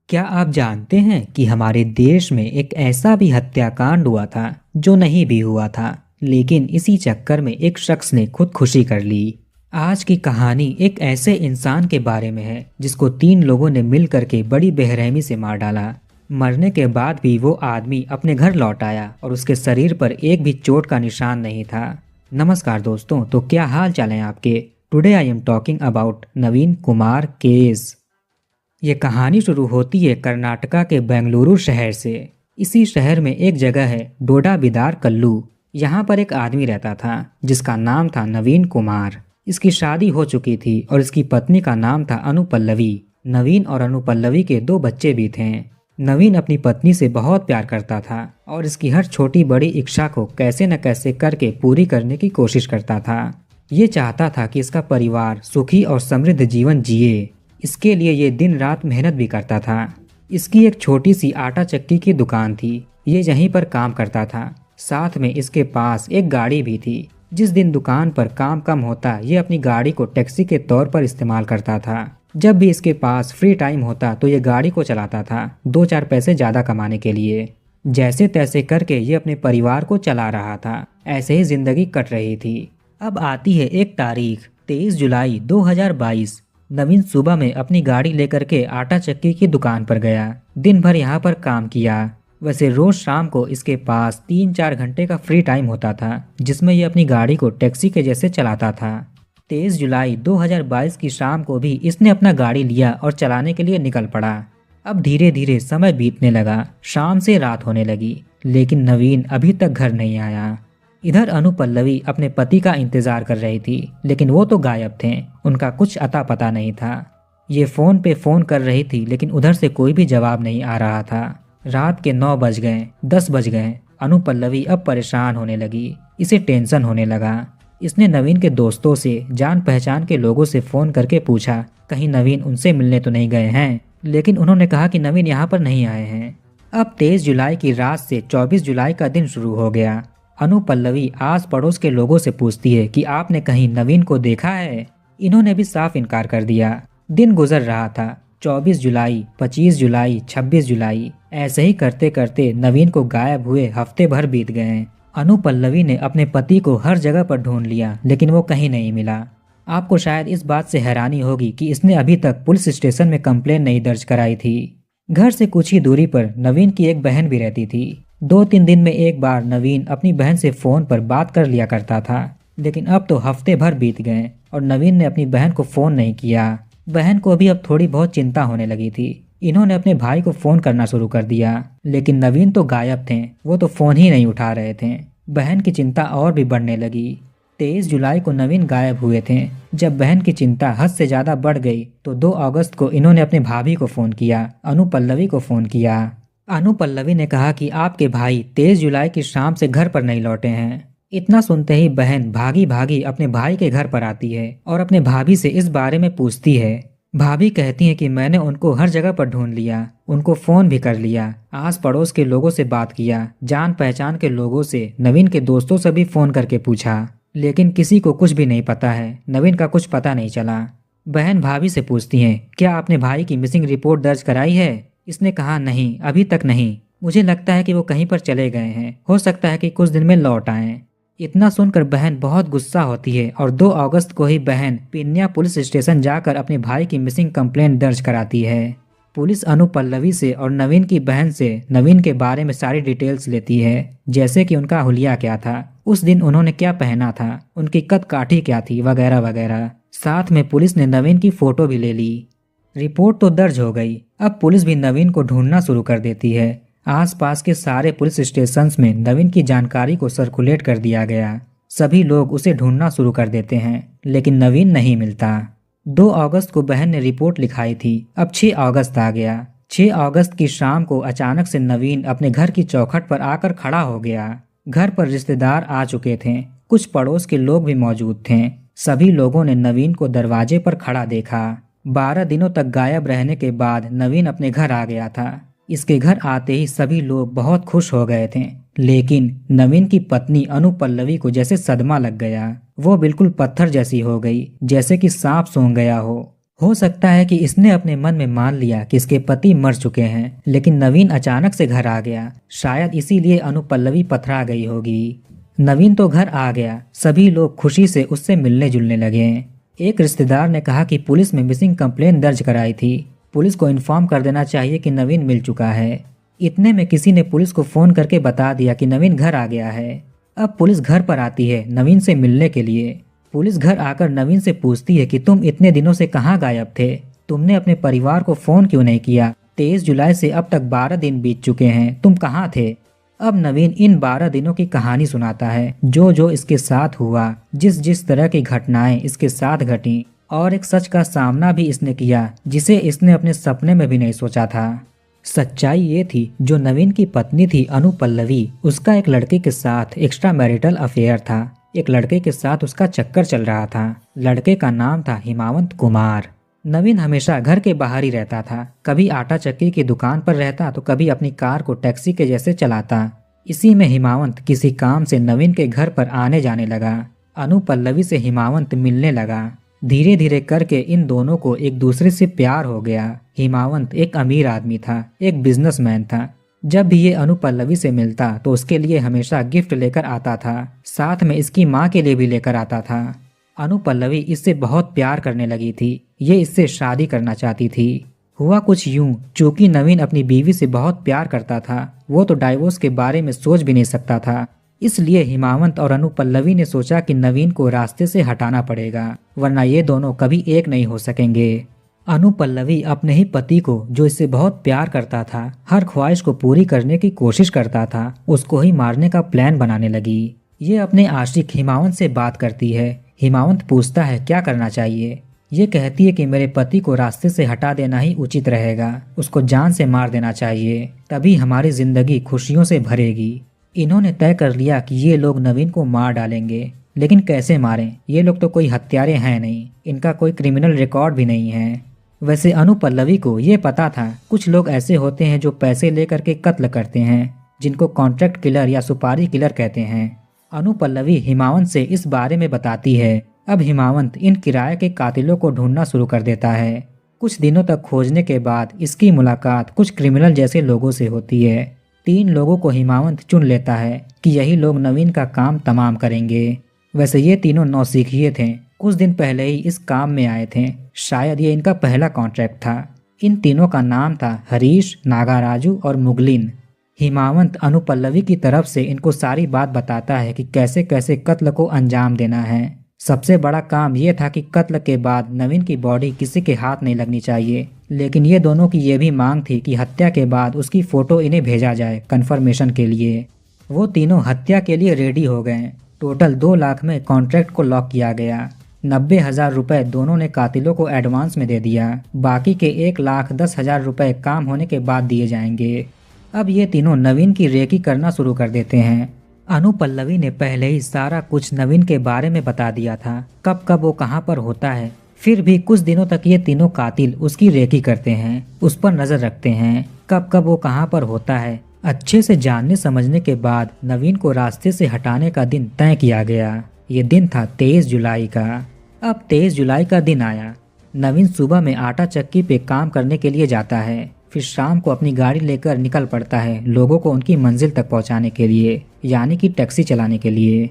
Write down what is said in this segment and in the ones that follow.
क्या आप जानते हैं कि हमारे देश में एक ऐसा भी हत्याकांड हुआ था जो नहीं भी हुआ था, लेकिन इसी चक्कर में एक शख्स ने खुदकुशी कर ली। आज की कहानी एक ऐसे इंसान के बारे में है जिसको तीन लोगों ने मिल करके बड़ी बेरहमी से मार डाला। मरने के बाद भी वो आदमी अपने घर लौट आया और उसके शरीर पर एक भी चोट का निशान नहीं था। नमस्कार दोस्तों, तो क्या हाल चाल है आपके। Today I am talking about Naveen Kumar case. ये कहानी शुरू होती है कर्नाटका के बेंगलुरु शहर से। इसी शहर में एक जगह है डोडा बिदार कल्लू। यहाँ पर एक आदमी रहता था जिसका नाम था नवीन कुमार। इसकी शादी हो चुकी थी और इसकी पत्नी का नाम था अनुपल्लवी। नवीन और अनुपल्लवी के दो बच्चे भी थे। नवीन अपनी पत्नी से बहुत प्यार करता था और इसकी हर छोटी बड़ी इच्छा को कैसे न कैसे करके पूरी करने की कोशिश करता था। ये चाहता था कि इसका परिवार सुखी और समृद्ध जीवन जिए। इसके लिए ये दिन रात मेहनत भी करता था। इसकी एक छोटी सी आटा चक्की की दुकान थी। ये यहीं पर काम करता था। साथ में इसके पास एक गाड़ी भी थी। जिस दिन दुकान पर काम कम होता, ये अपनी गाड़ी को टैक्सी के तौर पर इस्तेमाल करता था। जब भी इसके पास फ्री टाइम होता तो ये गाड़ी को चलाता था, दो चार पैसे ज़्यादा कमाने के लिए। जैसे तैसे करके ये अपने परिवार को चला रहा था। ऐसे ही जिंदगी कट रही थी। अब आती है एक तारीख, 23 जुलाई 2022। नवीन सुबह में अपनी गाड़ी लेकर के आटा चक्की की दुकान पर गया। दिन भर यहाँ पर काम किया। वैसे रोज शाम को इसके पास 3-4 घंटे का फ्री टाइम होता था जिसमें ये अपनी गाड़ी को टैक्सी के जैसे चलाता था। 23 जुलाई 2022 की शाम को भी इसने अपना गाड़ी लिया और चलाने के लिए निकल पड़ा। अब धीरे धीरे समय बीतने लगा, शाम से रात होने लगी, लेकिन नवीन अभी तक घर नहीं आया। इधर अनुपल्लवी अपने पति का इंतजार कर रही थी, लेकिन वो तो गायब थे। उनका कुछ अता पता नहीं था। ये फोन पे फोन कर रही थी, लेकिन उधर से कोई भी जवाब नहीं आ रहा था। रात के 9 बज गए, 10 बज गए। अनुपल्लवी अब परेशान होने लगी। इसे टेंशन होने लगा। इसने नवीन के दोस्तों से, जान पहचान के लोगों से फोन करके पूछा कहीं नवीन उनसे मिलने तो नहीं गए हैं, लेकिन उन्होंने कहा कि नवीन यहाँ पर नहीं आए हैं। अब 23 जुलाई की रात से 24 जुलाई का दिन शुरू हो गया। अनुपल्लवी आस पड़ोस के लोगों से पूछती है कि आपने कहीं नवीन को देखा है। इन्होंने भी साफ इनकार कर दिया। दिन गुजर रहा था। 24 जुलाई, 25 जुलाई, 26 जुलाई, ऐसे ही करते करते नवीन को गायब हुए हफ्ते भर बीत गए। अनुपल्लवी ने अपने पति को हर जगह पर ढूंढ लिया, लेकिन वो कहीं नहीं मिला। आपको शायद इस बात से हैरानी होगी कि इसने अभी तक पुलिस स्टेशन में कंप्लेन नहीं दर्ज कराई थी। घर से कुछ ही दूरी पर नवीन की एक बहन भी रहती थी। 2-3 दिन में एक बार नवीन अपनी बहन से फोन पर बात कर लिया करता था, लेकिन अब तो हफ्ते भर बीत गए और नवीन ने अपनी बहन को फोन नहीं किया। बहन को भी अब थोड़ी बहुत चिंता होने लगी थी। इन्होंने अपने भाई को फोन करना शुरू कर दिया, लेकिन नवीन तो गायब थे। वो तो फोन ही नहीं उठा रहे थे। बहन की चिंता और भी बढ़ने लगी। 23 जुलाई को नवीन गायब हुए थे। जब बहन की चिंता हद से ज्यादा बढ़ गई तो 2 अगस्त को इन्होंने अपने भाभी को फोन किया, अनुपल्लवी को फोन किया। अनुपल्लवी ने कहा कि आपके भाई 23 जुलाई की शाम से घर पर नहीं लौटे हैं। इतना सुनते ही बहन भागी भागी अपने भाई के घर पर आती है और अपने भाभी से इस बारे में पूछती है। भाभी कहती हैं कि मैंने उनको हर जगह पर ढूंढ लिया, उनको फोन भी कर लिया, आस पड़ोस के लोगों से बात किया, जान पहचान के लोगों से, नवीन के दोस्तों से भी फोन करके पूछा, लेकिन किसी को कुछ भी नहीं पता है। नवीन का कुछ पता नहीं चला। बहन भाभी से पूछती हैं, क्या आपने भाई की मिसिंग रिपोर्ट दर्ज कराई है। इसने कहा नहीं, अभी तक नहीं। मुझे लगता है कि वो कहीं पर चले गए हैं, हो सकता है कि कुछ दिन में लौट आएं। इतना सुनकर बहन बहुत गुस्सा होती है और 2 अगस्त को ही बहन पिन्या पुलिस स्टेशन जाकर अपने भाई की मिसिंग कंप्लेंट दर्ज कराती है। पुलिस अनुपल्लवी से और नवीन की बहन से नवीन के बारे में सारी डिटेल्स लेती है, जैसे कि उनका हुलिया क्या था, उस दिन उन्होंने क्या पहना था, उनकी कद काठी क्या थी, वगैरह वगैरह। साथ में पुलिस ने नवीन की फोटो भी ले ली। रिपोर्ट तो दर्ज हो गई। अब पुलिस भी नवीन को ढूंढना शुरू कर देती है। आसपास के सारे पुलिस स्टेशंस में नवीन की जानकारी को सर्कुलेट कर दिया गया। सभी लोग उसे ढूंढना शुरू कर देते हैं, लेकिन नवीन नहीं मिलता। 2 अगस्त को बहन ने रिपोर्ट लिखाई थी। अब 6 अगस्त आ गया। 6 अगस्त की शाम को अचानक से नवीन अपने घर की चौखट पर आकर खड़ा हो गया। घर पर रिश्तेदार आ चुके थे, कुछ पड़ोस के लोग भी मौजूद थे। सभी लोगों ने नवीन को दरवाजे पर खड़ा देखा। 12 दिनों तक गायब रहने के बाद नवीन अपने घर आ गया था। इसके घर आते ही सभी लोग बहुत खुश हो गए थे, लेकिन नवीन की पत्नी अनुपल्लवी को जैसे सदमा लग गया। वो बिल्कुल पत्थर जैसी हो गई, जैसे कि सांप सूंघ गया हो। हो सकता है कि इसने अपने मन में मान लिया कि इसके पति मर चुके हैं, लेकिन नवीन अचानक से घर आ गया। शायद इसीलिए अनुपल्लवी पथरा गई होगी। नवीन तो घर आ गया, सभी लोग खुशी से उससे मिलने जुलने लगे। एक रिश्तेदार ने कहा कि पुलिस में मिसिंग कंप्लेन दर्ज कराई थी, पुलिस को इन्फॉर्म कर देना चाहिए कि नवीन मिल चुका है। इतने में किसी ने पुलिस को फोन करके बता दिया कि नवीन घर आ गया है। अब पुलिस घर पर आती है नवीन से मिलने के लिए। पुलिस घर आकर नवीन से पूछती है कि तुम इतने दिनों से कहाँ गायब थे, तुमने अपने परिवार को फोन क्यों नहीं किया? 23 जुलाई से अब तक 12 दिन बीत चुके हैं, तुम कहाँ थे? अब नवीन इन 12 दिनों की कहानी सुनाता है, जो जो इसके साथ हुआ, जिस जिस तरह की घटनाएं इसके साथ घटी, और एक सच का सामना भी इसने किया जिसे इसने अपने सपने में भी नहीं सोचा था। सच्चाई ये थी, जो नवीन की पत्नी थी अनुपल्लवी, उसका एक लड़के के साथ एक्स्ट्रा मैरिटल अफेयर था। एक लड़के के साथ उसका चक्कर चल रहा था। लड़के का नाम था हिमावंत कुमार। नवीन हमेशा घर के बाहर ही रहता था, कभी आटा चक्की की दुकान पर रहता तो कभी अपनी कार को टैक्सी के जैसे चलाता। इसी में हिमावंत किसी काम से नवीन के घर पर आने जाने लगा। अनुपल्लवी से हिमावंत मिलने लगा। धीरे धीरे करके इन दोनों को एक दूसरे से प्यार हो गया। हिमावंत एक अमीर आदमी था, एक बिजनेसमैन था। जब भी ये अनुपल्लवी से मिलता तो उसके लिए हमेशा गिफ्ट लेकर आता था, साथ में इसकी माँ के लिए भी लेकर आता था। अनुपल्लवी इससे बहुत प्यार करने लगी थी, ये इससे शादी करना चाहती थी। हुआ कुछ यूं, चूंकि नवीन अपनी बीवी से बहुत प्यार करता था, वो तो डाइवोर्स के बारे में सोच भी नहीं सकता था। इसलिए हिमावंत और अनुपल्लवी ने सोचा कि नवीन को रास्ते से हटाना पड़ेगा, वरना ये दोनों कभी एक नहीं हो सकेंगे। अनुपल्लवी अपने ही पति को, जो इससे बहुत प्यार करता था, हर ख्वाहिश को पूरी करने की कोशिश करता था, उसको ही मारने का प्लान बनाने लगी। ये अपने आशिक हिमावंत से बात करती है। हिमावंत पूछता है क्या करना चाहिए। ये कहती है कि मेरे पति को रास्ते से हटा देना ही उचित रहेगा, उसको जान से मार देना चाहिए, तभी हमारी जिंदगी खुशियों से भरेगी। इन्होंने तय कर लिया कि ये लोग नवीन को मार डालेंगे, लेकिन कैसे मारें? ये लोग तो कोई हत्यारे हैं नहीं, इनका कोई क्रिमिनल रिकॉर्ड भी नहीं है। वैसे अनुपल्लवी को ये पता था, कुछ लोग ऐसे होते हैं जो पैसे लेकर के कत्ल करते हैं, जिनको कॉन्ट्रैक्ट किलर या सुपारी किलर कहते हैं। अनुपल्लवी हिमावंत से इस बारे में बताती है। अब हिमावंत इन किराए के कातिलों को ढूंढना शुरू कर देता है। कुछ दिनों तक खोजने के बाद इसकी मुलाकात कुछ क्रिमिनल जैसे लोगों से होती है। 3 लोगों को हिमावंत चुन लेता है कि यही लोग नवीन का काम तमाम करेंगे। वैसे ये तीनों नौसिखिए थे, कुछ दिन पहले ही इस काम में आए थे, शायद ये इनका पहला कॉन्ट्रैक्ट था। इन तीनों का नाम था हरीश, नागाराजू और मुगलिन। हिमावंत अनुपल्लवी की तरफ से इनको सारी बात बताता है कि कैसे कैसे कत्ल को अंजाम देना है। सबसे बड़ा काम यह था कि कत्ल के बाद नवीन की बॉडी किसी के हाथ नहीं लगनी चाहिए, लेकिन ये दोनों की यह भी मांग थी कि हत्या के बाद उसकी फोटो इन्हें भेजा जाए कंफर्मेशन के लिए। वो तीनों हत्या के लिए रेडी हो गए। टोटल 2 लाख में कॉन्ट्रैक्ट को लॉक किया गया। 90,000 रुपए दोनों ने कातिलों को एडवांस में दे दिया, बाकी के 1,10,000 रुपए काम होने के बाद दिए जाएंगे। अब ये तीनों नवीन की रेकी करना शुरू कर देते हैं। अनुपल्लवी ने पहले ही सारा कुछ नवीन के बारे में बता दिया था, कब कब वो कहाँ पर होता है। फिर भी कुछ दिनों तक ये तीनों कातिल उसकी रेकी करते हैं, उस पर नजर रखते हैं, कब कब वो कहाँ पर होता है। अच्छे से जानने समझने के बाद नवीन को रास्ते से हटाने का दिन तय किया गया। ये दिन था 23 जुलाई का। अब 23 जुलाई का दिन आया। नवीन सुबह में आटा चक्की पे काम करने के लिए जाता है, फिर शाम को अपनी गाड़ी लेकर निकल पड़ता है लोगों को उनकी मंजिल तक पहुंचाने के लिए, यानी कि टैक्सी चलाने के लिए।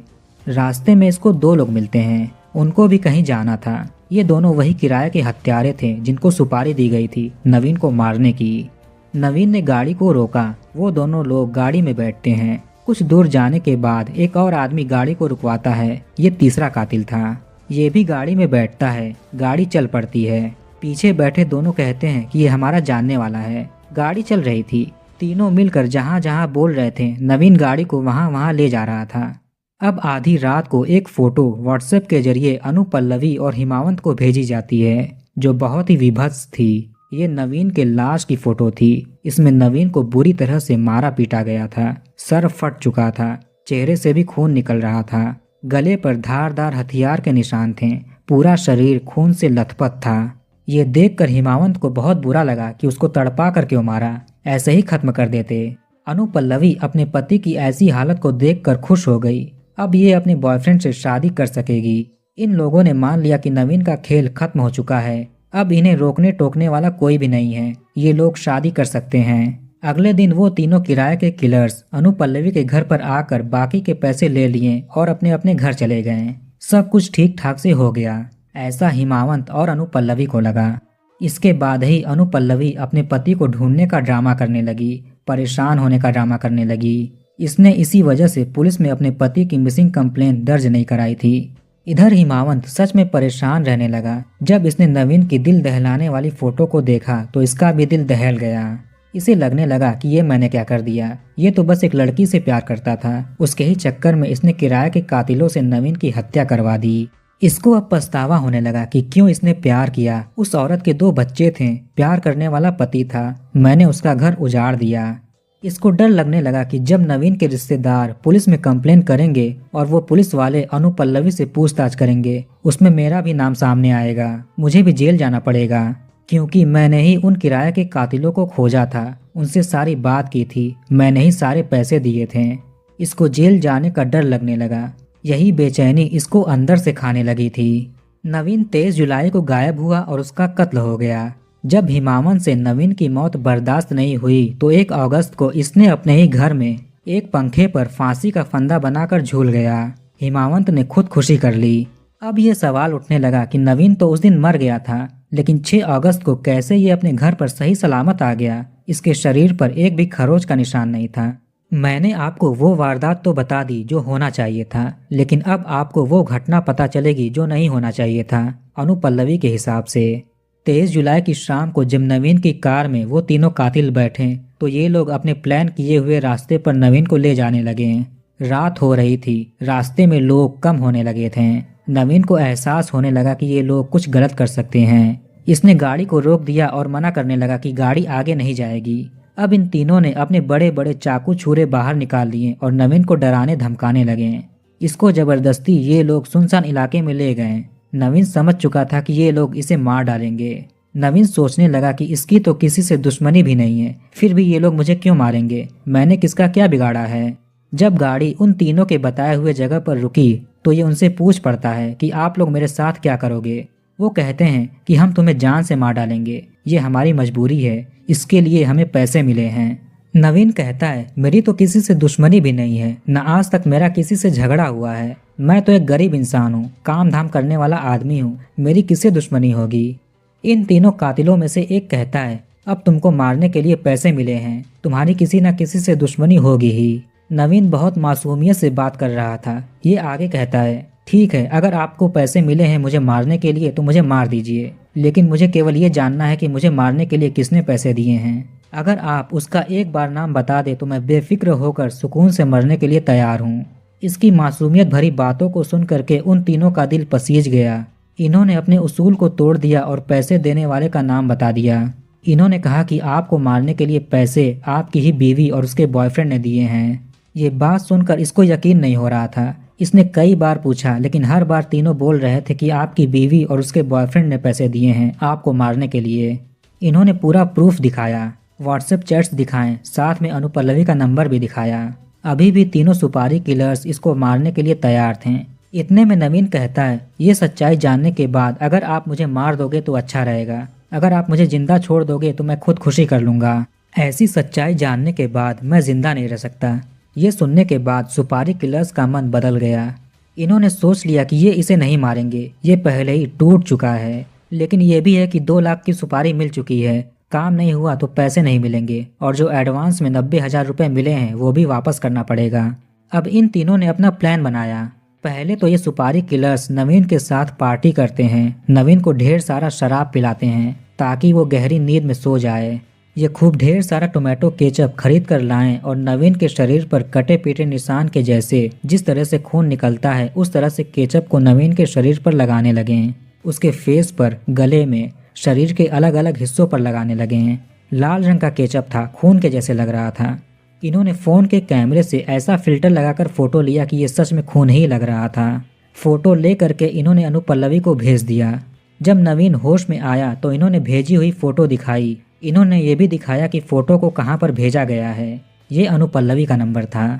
रास्ते में इसको 2 लोग मिलते हैं, उनको भी कहीं जाना था। ये दोनों वही किराए के हत्यारे थे जिनको सुपारी दी गई थी नवीन को मारने की। नवीन ने गाड़ी को रोका, वो दोनों लोग गाड़ी में बैठते हैं। कुछ दूर जाने के बाद एक और आदमी गाड़ी को रुकवाता है, ये तीसरा कातिल था। ये भी गाड़ी में बैठता है, गाड़ी चल पड़ती है। पीछे बैठे दोनों कहते हैं कि ये हमारा जानने वाला है। गाड़ी चल रही थी, तीनों मिलकर जहाँ जहाँ बोल रहे थे नवीन गाड़ी को वहाँ वहाँ ले जा रहा था। अब आधी रात को एक फोटो व्हाट्सएप के जरिए अनुपल्लवी और हिमावंत को भेजी जाती है, जो बहुत ही विभत्स थी। ये नवीन के लाश की फोटो थी। इसमें नवीन को बुरी तरह से मारा पीटा गया था, सर फट चुका था, चेहरे से भी खून निकल रहा था, गले पर धारदार हथियार के निशान थे, पूरा शरीर खून से लथपथ था। ये देखकर हिमावंत को बहुत बुरा लगा कि उसको तड़पा कर क्यों मारा, ऐसे ही खत्म कर देते। अनुपल्लवी अपने पति की ऐसी हालत को देखकर खुश हो गई। अब ये अपने बॉयफ्रेंड से शादी कर सकेगी। इन लोगों ने मान लिया कि नवीन का खेल खत्म हो चुका है, अब इन्हें रोकने टोकने वाला कोई भी नहीं है, ये लोग शादी कर सकते हैं। अगले दिन वो तीनों किराए के किलर्स अनुपल्लवी के घर पर आकर बाकी के पैसे ले लिए और अपने अपने घर चले गए। सब कुछ ठीक ठाक से हो गया, ऐसा हिमावंत और अनुपल्लवी को लगा। इसके बाद ही अनुपल्लवी अपने पति को ढूंढने का ड्रामा करने लगी, परेशान होने का ड्रामा करने लगी। इसने इसी वजह से पुलिस में अपने पति की मिसिंग कंप्लेंट दर्ज नहीं कराई थी। इधर हिमावंत सच में परेशान रहने लगा। जब इसने नवीन की दिल दहलाने वाली फोटो को देखा तो इसका भी दिल दहल गया। इसे लगने लगा कि ये मैंने क्या कर दिया, ये तो बस एक लड़की से प्यार करता था। उसके ही चक्कर में इसने किराए के कातिलों से नवीन की हत्या करवा दी। इसको अब पछतावा होने लगा कि क्यों इसने प्यार किया। उस औरत के 2 बच्चे थे, प्यार करने वाला पति था, मैंने उसका घर उजाड़ दिया। इसको डर लगने लगा कि जब नवीन के रिश्तेदार पुलिस में कंप्लेन करेंगे और वो पुलिस वाले अनुपल्लवी से पूछताछ करेंगे, उसमें मेरा भी नाम सामने आएगा, मुझे भी जेल जाना पड़ेगा, क्योंकि मैंने ही उन किराए के कातिलों को खोजा था, उनसे सारी बात की थी, मैंने ही सारे पैसे दिए थे। इसको जेल जाने का डर लगने लगा। यही बेचैनी इसको अंदर से खाने लगी थी। नवीन 23 जुलाई को गायब हुआ और उसका कत्ल हो गया। जब हिमावंत से नवीन की मौत बर्दाश्त नहीं हुई तो 1 अगस्त को इसने अपने ही घर में एक पंखे पर फांसी का फंदा बनाकर झूल गया। हिमावंत ने खुदकुशी कर ली। अब ये सवाल उठने लगा कि नवीन तो उस दिन मर गया था, लेकिन 6 अगस्त को कैसे ये अपने घर पर सही सलामत आ गया। इसके शरीर पर एक भी खरोच का निशान नहीं था। मैंने आपको वो वारदात तो बता दी जो होना चाहिए था, लेकिन अब आपको वो घटना पता चलेगी जो नहीं होना चाहिए था। अनुपल्लवी के हिसाब से 23 जुलाई की शाम को जब नवीन की कार में वो तीनों कातिल बैठे तो ये लोग अपने प्लान किए हुए रास्ते पर नवीन को ले जाने लगे। रात हो रही थी, रास्ते में लोग कम होने लगे थे। नवीन को एहसास होने लगा कि ये लोग कुछ गलत कर सकते हैं। इसने गाड़ी को रोक दिया और मना करने लगा कि गाड़ी आगे नहीं जाएगी। अब इन तीनों ने अपने बड़े बड़े चाकू छुरे बाहर निकाल लिए और नवीन को डराने धमकाने लगे। इसको जबरदस्ती ये लोग सुनसान इलाके में ले गए। नवीन समझ चुका था कि ये लोग इसे मार डालेंगे। नवीन सोचने लगा कि इसकी तो किसी से दुश्मनी भी नहीं है, फिर भी ये लोग मुझे क्यों मारेंगे, मैंने किसका क्या बिगाड़ा है। जब गाड़ी उन तीनों के बताए हुए जगह पर रुकी तो ये उनसे पूछ पड़ता है कि आप लोग मेरे साथ क्या करोगे। वो कहते हैं कि हम तुम्हें जान से मार डालेंगे, ये हमारी मजबूरी है, इसके लिए हमें पैसे मिले हैं। नवीन कहता है मेरी तो किसी से दुश्मनी भी नहीं है, न आज तक मेरा किसी से झगड़ा हुआ है, मैं तो एक गरीब इंसान हूँ, काम धाम करने वाला आदमी हूँ, मेरी किससे दुश्मनी होगी। इन तीनों कातिलों में से एक कहता है अब तुमको मारने के लिए पैसे मिले हैं, तुम्हारी किसी न किसी से दुश्मनी होगी ही। नवीन बहुत मासूमियत से बात कर रहा था। ये आगे कहता है ठीक है, अगर आपको पैसे मिले हैं मुझे मारने के लिए तो मुझे मार दीजिए, लेकिन मुझे केवल ये जानना है कि मुझे मारने के लिए किसने पैसे दिए हैं। अगर आप उसका एक बार नाम बता दे तो मैं बेफिक्र होकर सुकून से मरने के लिए तैयार हूँ। इसकी मासूमियत भरी बातों को सुन करके उन तीनों का दिल पसीज गया। इन्होंने अपने उसूल को तोड़ दिया और पैसे देने वाले का नाम बता दिया। इन्होंने कहा कि आपको मारने के लिए पैसे आपकी ही बीवी और उसके बॉयफ्रेंड ने दिए हैं। ये बात सुनकर इसको यकीन नहीं हो रहा था। इसने कई बार पूछा, लेकिन हर बार तीनों बोल रहे थे कि आपकी बीवी और उसके बॉयफ्रेंड ने पैसे दिए हैं आपको मारने के लिए। इन्होंने पूरा प्रूफ दिखाया, व्हाट्सएप चैट्स दिखाएं, साथ में अनुपल्लवी का नंबर भी दिखाया। अभी भी तीनों सुपारी किलर्स इसको मारने के लिए तैयार थे। इतने में नवीन कहता है ये सच्चाई जानने के बाद अगर आप मुझे मार दोगे तो अच्छा रहेगा, अगर आप मुझे जिंदा छोड़ दोगे तो मैं खुदकुशी कर लूँगा। ऐसी सच्चाई जानने के बाद मैं जिंदा नहीं रह सकता। ये सुनने के बाद सुपारी किलर्स का मन बदल गया। इन्होंने सोच लिया कि ये इसे नहीं मारेंगे, ये पहले ही टूट चुका है, लेकिन ये भी है कि 2 लाख की सुपारी मिल चुकी है, काम नहीं हुआ तो पैसे नहीं मिलेंगे और जो एडवांस में 90,000 रुपये मिले हैं वो भी वापस करना पड़ेगा। अब इन तीनों ने अपना प्लान बनाया। पहले तो ये सुपारी किलर्स नवीन के साथ पार्टी करते हैं, नवीन को ढेर सारा शराब पिलाते हैं ताकि वो गहरी नींद में सो जाए। ये खूब ढेर सारा टोमेटो केचप खरीद कर लाएं और नवीन के शरीर पर कटे पीटे निशान के जैसे जिस तरह से खून निकलता है उस तरह से केचप को नवीन के शरीर पर लगाने लगे। उसके फेस पर, गले में, शरीर के अलग अलग हिस्सों पर लगाने लगे। लाल रंग का केचप था, खून के जैसे लग रहा था। इन्होंने फ़ोन के कैमरे से ऐसा फिल्टर लगाकर फ़ोटो लिया कि ये सच में खून ही लग रहा था। फ़ोटो ले करके इन्होंने अनुपल्लवी को भेज दिया। जब नवीन होश में आया तो इन्होंने भेजी हुई फ़ोटो दिखाई। इन्होंने ये भी दिखाया कि फ़ोटो को कहाँ पर भेजा गया है। ये अनुपल्लवी का नंबर था।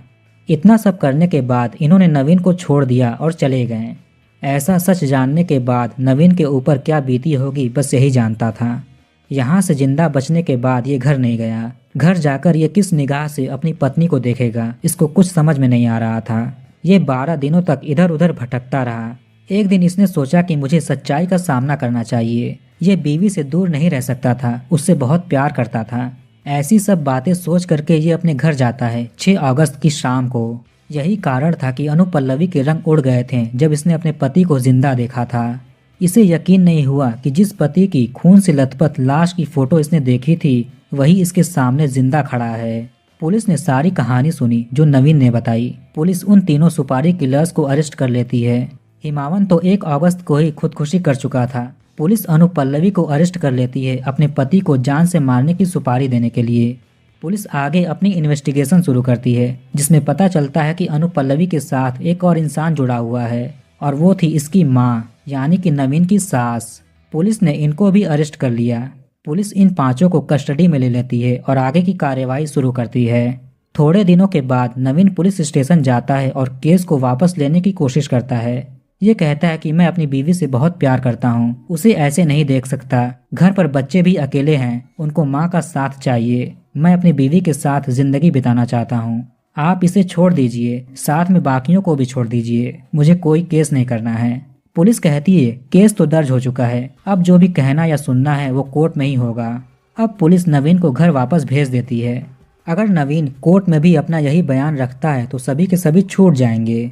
इतना सब करने के बाद इन्होंने नवीन को छोड़ दिया और चले गए। ऐसा सच जानने के बाद नवीन के ऊपर क्या बीती होगी बस यही जानता था। यहाँ से जिंदा बचने के बाद ये घर नहीं गया। घर जाकर ये किस निगाह से अपनी पत्नी को देखेगा, इसको कुछ समझ में नहीं आ रहा था। ये 12 दिनों तक इधर उधर भटकता रहा। एक दिन इसने सोचा कि मुझे सच्चाई का सामना करना चाहिए। ये बीवी से दूर नहीं रह सकता था, उससे बहुत प्यार करता था। ऐसी सब बातें सोच करके ये अपने घर जाता है 6 अगस्त की शाम को। यही कारण था कि अनुपल्लवी के रंग उड़ गए थे जब इसने अपने पति को जिंदा देखा था। इसे यकीन नहीं हुआ कि जिस पति की खून से लथपथ लाश की फोटो इसने देखी थी वही इसके सामने जिंदा खड़ा है। पुलिस ने सारी कहानी सुनी जो नवीन ने बताई। पुलिस उन तीनों सुपारी किलर्स को अरेस्ट कर लेती है। हिमावंत तो 1 अगस्त को ही खुदकुशी कर चुका था। पुलिस अनुपल्लवी को अरेस्ट कर लेती है अपने पति को जान से मारने की सुपारी देने के लिए। पुलिस आगे अपनी इन्वेस्टिगेशन शुरू करती है जिसमें पता चलता है कि अनुपल्लवी के साथ एक और इंसान जुड़ा हुआ है और वो थी इसकी माँ यानी कि नवीन की सास। पुलिस ने इनको भी अरेस्ट कर लिया। पुलिस इन 5 को कस्टडी में ले लेती है और आगे की कार्यवाही शुरू करती है। थोड़े दिनों के बाद नवीन पुलिस स्टेशन जाता है और केस को वापस लेने की कोशिश करता है। ये कहता है कि मैं अपनी बीवी से बहुत प्यार करता हूँ, उसे ऐसे नहीं देख सकता। घर पर बच्चे भी अकेले हैं, उनको माँ का साथ चाहिए। मैं अपनी बीवी के साथ जिंदगी बिताना चाहता हूँ। आप इसे छोड़ दीजिए, साथ में बाकियों को भी छोड़ दीजिए। मुझे कोई केस नहीं करना है। पुलिस कहती है केस तो दर्ज हो चुका है, अब जो भी कहना या सुनना है वो कोर्ट में ही होगा। अब पुलिस नवीन को घर वापस भेज देती है। अगर नवीन कोर्ट में भी अपना यही बयान रखता है तो सभी के सभी छूट जाएंगे।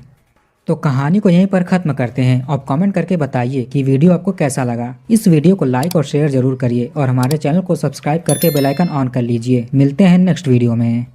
तो कहानी को यहीं पर ख़त्म करते हैं। आप कमेंट करके बताइए कि वीडियो आपको कैसा लगा। इस वीडियो को लाइक और शेयर जरूर करिए और हमारे चैनल को सब्सक्राइब करके बेल आइकन ऑन कर लीजिए। मिलते हैं नेक्स्ट वीडियो में।